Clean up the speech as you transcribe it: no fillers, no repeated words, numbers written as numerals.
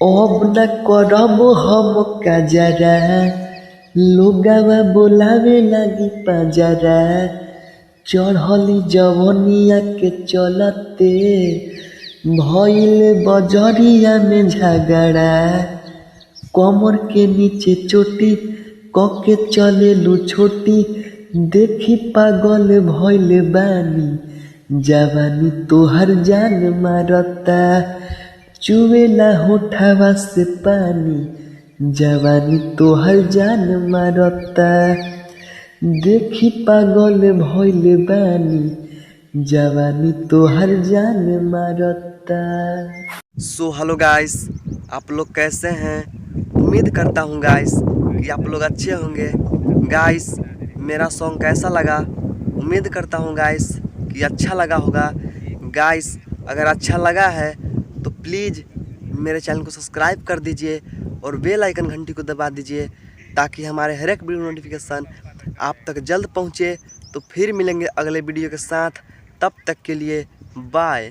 अब न करब हम काजरा, लोगवा बोलावे लागी पाजरा। चढ़ली जवनिया के चलते भइल बजरिया में झगड़ा। कमर के नीचे चोटी कके चलेलू छोटी, देखी पागल भइल बानी। जवानी तोहर जान मारता, चुवेला होठवा से पानी। जवानी तोहर जान मारता, देखी पागल भइल बानी। जवानी तोहर जान मारता। सो हेलो गाइस, आप लोग कैसे हैं? उम्मीद करता हूँ गाइस कि आप लोग अच्छे होंगे। गाइस मेरा सॉन्ग कैसा लगा? उम्मीद करता हूँ गाइस कि अच्छा लगा होगा। गाइस अगर अच्छा लगा है तो प्लीज़ मेरे चैनल को सब्सक्राइब कर दीजिए और बेल आइकन घंटी को दबा दीजिए, ताकि हमारे हर एक वीडियो नोटिफिकेशन आप तक जल्द पहुँचे। तो फिर मिलेंगे अगले वीडियो के साथ, तब तक के लिए बाय।